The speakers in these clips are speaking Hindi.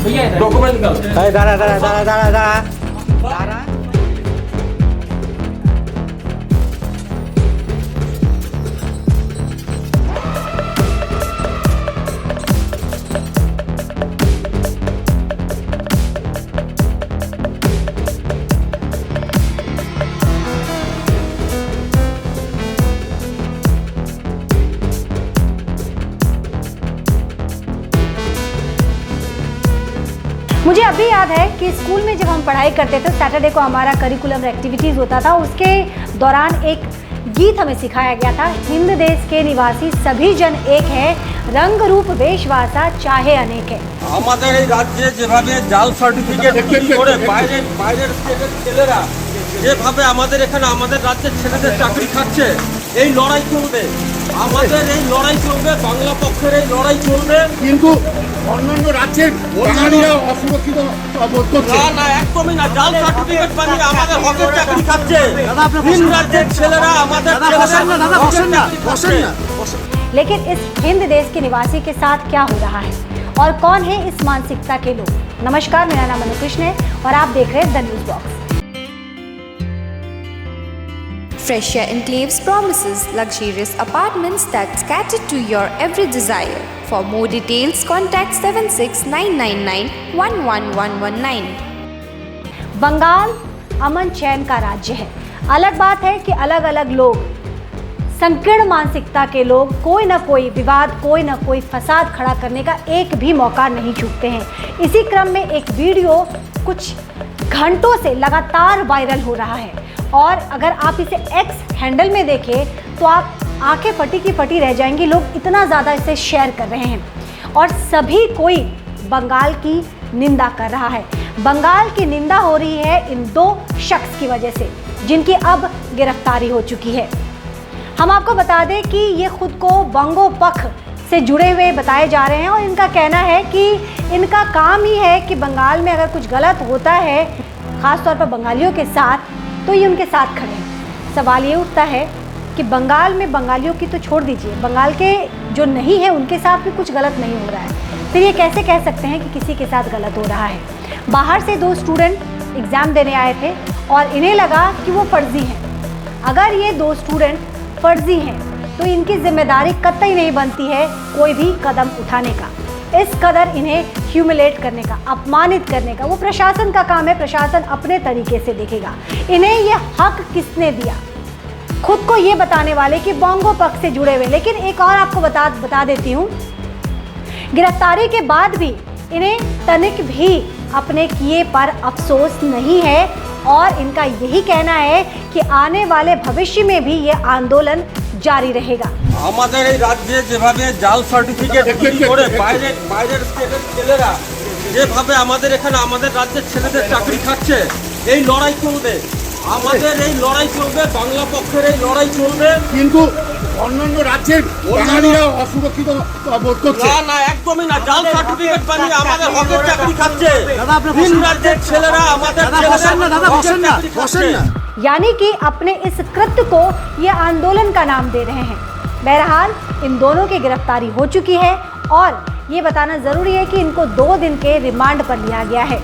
डॉक्यूमेंट निकाल। दाঁড়া दाঁড়া दाঁড়া दाঁড়ा दाঁড়ा दाঁড়ा। मुझे अभी याद है कि स्कूल में जब हम पढ़ाई करते थे सैटरडे को हमारा करिकुलम एक्टिविटीज़ होता था, उसके दौरान एक गीत हमें सिखाया गया था, हिंद देश के निवासी सभी जन एक है, रंग रूप वेशवासा चाहे अनेक है। আমাদের এই রাজ্যে যেভাবে জাল সার্টিফিকেট করে বাইরের স্টেটের ছেলেরা যেভাবে আমাদের এখানে আমাদের রাজ্যের ছেলেদের চাকরি খাচ্ছে, এই লড়াই চলবে, আমাদের এই লড়াই চলবে, বাংলা পক্ষের এই লড়াই চলবে। কিন্তু অন্যান্য রাজ্যের বাঙালিরা অসুরক্ষিত বোধ করছে। না না, একদমই না। জাল সার্টিফিকেট বানিয়ে আমাদের হকের চাকরি খাচ্ছে। ভিন রাজ্যের ছেলেরা আমাদের लेकिन इस हिंद देश के निवासी के साथ क्या हो रहा है और कौन है इस मानसिकता के लोग। नमस्कार, मेरा नाम अनुकृष्ण है और आप देख रहे हैं the news box. Freshia Enclaves promises luxurious apartments that cater to your every desire. For more details, contact 7699911119. Bengal अमन चैन का राज्य है। अलग बात है कि अलग अलग लोग, संकीर्ण मानसिकता के लोग कोई ना कोई विवाद, कोई ना कोई फसाद खड़ा करने का एक भी मौका नहीं चूकते हैं। इसी क्रम में एक वीडियो कुछ घंटों से लगातार वायरल हो रहा है और अगर आप इसे एक्स हैंडल में देखें तो आप आंखें फटी की फटी रह जाएंगी। लोग इतना ज़्यादा इसे शेयर कर रहे हैं और सभी कोई बंगाल की निंदा कर रहा है। बंगाल की निंदा हो रही है इन दो शख्स की वजह से जिनकी अब गिरफ्तारी हो चुकी है। हम आपको बता दें कि ये खुद को बंगो पख से जुड़े हुए बताए जा रहे हैं और इनका कहना है कि इनका काम ही है कि बंगाल में अगर कुछ गलत होता है, ख़ासतौर पर बंगालियों के साथ, तो ये उनके साथ खड़े हैं। सवाल ये उठता है कि बंगाल में बंगालियों की तो छोड़ दीजिए, बंगाल के जो नहीं है उनके साथ भी कुछ गलत नहीं हो रहा है, फिर ये कैसे कह सकते हैं कि किसी के साथ गलत हो रहा है। बाहर से दो स्टूडेंट एग्ज़ाम देने आए थे और इन्हें लगा कि वो फर्जी हैं। अगर ये दो स्टूडेंट फर्जी हैं तो इनकी जिम्मेदारी कतई नहीं बनती है कोई भी कदम उठाने का, इस कदर इन्हें ह्यूमिलेट करने का, अपमानित करने का। वो प्रशासन का काम है, प्रशासन अपने तरीके से देखेगा। इन्हें ये हक किसने दिया, खुद को ये बताने वाले कि बोंगो पक्ष से जुड़े हुए। लेकिन एक और आपको बता देती हूँ, गिरफ्तारी के बाद भी इन्हें तनिक भी अपने किए पर अफसोस नहीं है और इनका यही कहना है कि आने वाले भविष्य में भी ये आंदोलन जारी रहेगा। আমাদের এই রাজ্যে যেভাবে জাল সার্টিফিকেট করে বাইরের স্টেটের ছেলেরা যেভাবে আমাদের এখানে আমাদের রাজ্যের ছেলেদের চাকরি খাচ্ছে, এই লড়াই চলবে, আমাদের এই লড়াই চলবে, বাংলা পক্ষের এই লড়াই চলবে। কিন্তু অন্যান্য রাজ্যের বাঙালিরা অসুরক্ষিত বোধ করছে। না না, একদমই না। জাল সার্টিফিকেট বানিয়ে আমাদের হকের চাকরি খাচ্ছে। ভিন রাজ্যের ছেলেরা আমাদের यानी कि अपने इस कृत्य को ये आंदोलन का नाम दे रहे हैं। बहरहाल इन दोनों की गिरफ्तारी हो चुकी है और ये बताना ज़रूरी है कि इनको 2 दिन के रिमांड पर लिया गया है।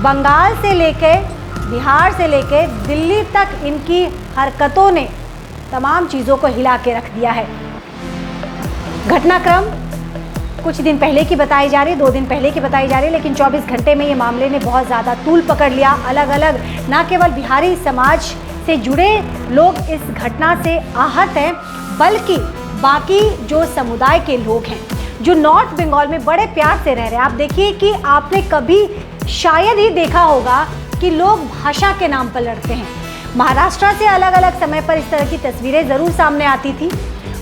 बंगाल से लेकर बिहार से लेकर दिल्ली तक इनकी हरकतों ने तमाम चीज़ों को हिला के रख दिया है। घटनाक्रम कुछ दिन पहले की बताई जा रही, 2 दिन पहले की बताई जा रही, लेकिन 24 घंटे में ये मामले ने बहुत ज़्यादा तूल पकड़ लिया। अलग अलग न केवल बिहारी समाज से जुड़े लोग इस घटना से आहत हैं, बल्कि बाकी जो समुदाय के लोग हैं जो नॉर्थ बंगाल में बड़े प्यार से रह रहे हैं। आप देखिए कि आपने कभी शायद ही देखा होगा कि लोग भाषा के नाम पर लड़ते हैं। महाराष्ट्र से अलग अलग समय पर इस तरह की तस्वीरें ज़रूर सामने आती थी,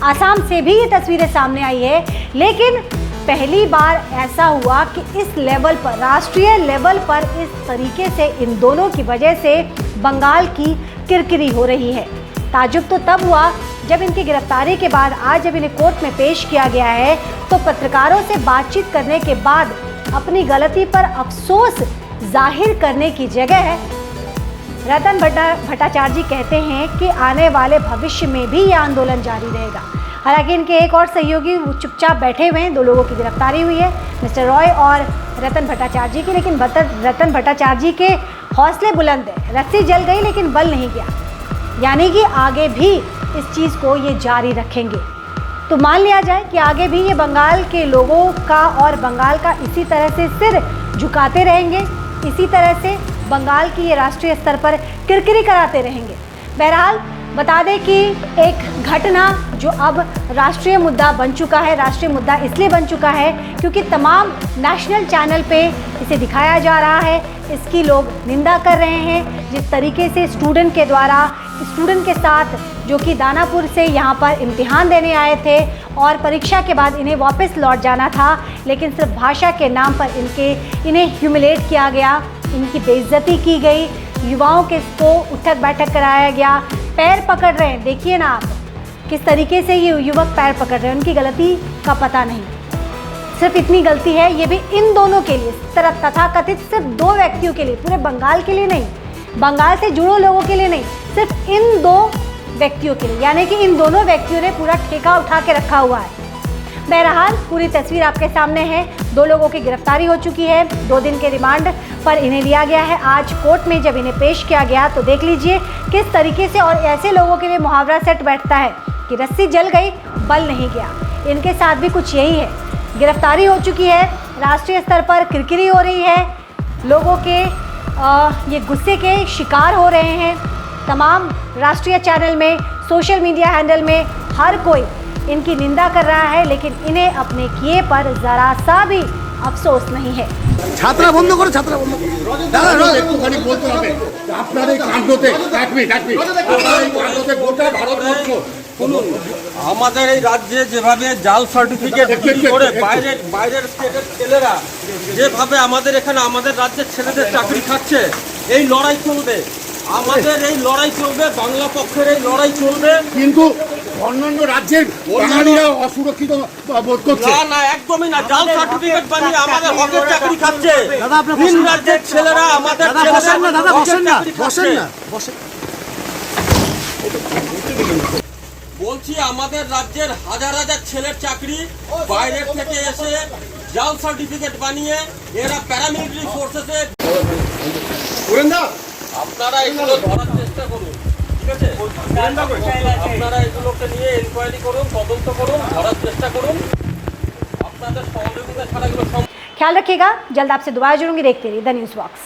आसाम से भी ये तस्वीरें सामने आई है, लेकिन पहली बार ऐसा हुआ कि इस लेवल पर, राष्ट्रीय लेवल पर इस तरीके से इन दोनों की वजह से बंगाल की किरकिरी हो रही है। ताज्जुब तो तब हुआ जब इनकी गिरफ्तारी के बाद आज जब इन्हें कोर्ट में पेश किया गया है तो पत्रकारों से बातचीत करने के बाद अपनी गलती पर अफसोस जाहिर करने की जगह रतन भट्टाचार्य जी कहते हैं कि आने वाले भविष्य में भी ये आंदोलन जारी रहेगा। हालांकि इनके एक और सहयोगी वो चुपचाप बैठे हुए हैं। 2 लोगों की गिरफ्तारी हुई है, मिस्टर रॉय और रतन भट्टाचार्य जी की। लेकिन रतन भट्टाचार्य जी के हौसले बुलंद है। रस्सी जल गई लेकिन बल नहीं गया, यानी कि आगे भी इस चीज़ को ये जारी रखेंगे। तो मान लिया जाए कि आगे भी ये बंगाल के लोगों का और बंगाल का इसी तरह से सिर झुकाते रहेंगे, इसी तरह से बंगाल की ये राष्ट्रीय स्तर पर किरकिरी कराते रहेंगे। बहरहाल बता दें कि एक घटना जो अब राष्ट्रीय मुद्दा बन चुका है। राष्ट्रीय मुद्दा इसलिए बन चुका है क्योंकि तमाम नेशनल चैनल पे इसे दिखाया जा रहा है, इसकी लोग निंदा कर रहे हैं। जिस तरीके से स्टूडेंट के द्वारा स्टूडेंट के साथ जो कि दानापुर से यहाँ पर इम्तिहान देने आए थे और परीक्षा के बाद इन्हें वापस लौट जाना था, लेकिन सिर्फ भाषा के नाम पर इन्हें ह्यूमिलेट किया गया, इनकी बेइज्जती की गई, युवाओं के को उठक बैठक कराया गया। पैर पकड़ रहे हैं, देखिए ना आप किस तरीके से ये युवक पैर पकड़ रहे हैं, उनकी गलती का पता नहीं। सिर्फ इतनी गलती है, ये भी इन दोनों के लिए, तरफ तथाकथित सिर्फ 2 व्यक्तियों के लिए, पूरे बंगाल के लिए नहीं, बंगाल से जुड़े लोगों के लिए नहीं, सिर्फ इन 2 व्यक्तियों के लिए, यानी कि इन दोनों व्यक्तियों ने पूरा ठेका उठा के रखा हुआ है। बहरहाल पूरी तस्वीर आपके सामने है। 2 लोगों की गिरफ्तारी हो चुकी है, 2 दिन के रिमांड पर इन्हें लिया गया है। आज कोर्ट में जब इन्हें पेश किया गया तो देख लीजिए किस तरीके से, और ऐसे लोगों के लिए मुहावरा सेट बैठता है कि रस्सी जल गई बल नहीं गया। इनके साथ भी कुछ यही है। गिरफ्तारी हो चुकी है, राष्ट्रीय स्तर पर किरकिरी हो रही है, लोगों के ये गुस्से के शिकार हो रहे हैं। तमाम राष्ट्रीय चैनल में, सोशल मीडिया हैंडल में हर कोई इनकी निंदा कर रहा है, लेकिन इन्हें अपने किए पर ज़रा सा भी अफसोस नहीं है। ছাত্রা বন্ধ করো, ছাত্রা বন্ধ করো। দাদা একটুখানি বলতে হবে আপনার এই কাণ্ডতে এক মিনিট আপনার এই কাণ্ডতে গোটা ভারতবর্ষ আমাদের এই রাজ্যে যেভাবে জাল সার্টিফিকেট করে বাইরের স্টেটের ছেলেরা যেভাবে আমাদের এখানে আমাদের রাজ্যের ছেলেদের চাকরি খাচ্ছে, এই লড়াই চলবে, আমাদের এই লড়াই চলবে, বাংলা পক্ষের এই লড়াই চলবে। কিন্তু অন্যান্য রাজ্যের বাঙালিরা অসুরক্ষিত বোধ করছে। না না, একদমই না। জাল সার্টিফিকেট বানিয়ে আমাদের হকের চাকরি খাচ্ছে। ভিন রাজ্যের ছেলেরা আমাদের বলছি, আমাদের রাজ্যের হাজার হাজার ছেলের চাকরি বাইরের থেকে এসে জাল সার্টিফিকেট বানিয়ে এরা প্যারামিলিটারি ফোর্সেসে। আপনারা এগুলো ধরার চেষ্টা করুন, ঠিক আছে? আপনারা এগুলোকে নিয়ে ইনকোয়ারি করুন, তদন্ত করুন, ধরার চেষ্টা করুন। আপনাদের সহযোগিতা ছাড়া এগুলো ख्याल रखिएगा। जल्द आपसे दोबारा जुड़ूंगी। देखते रहिए द न्यूज़ बॉक्स।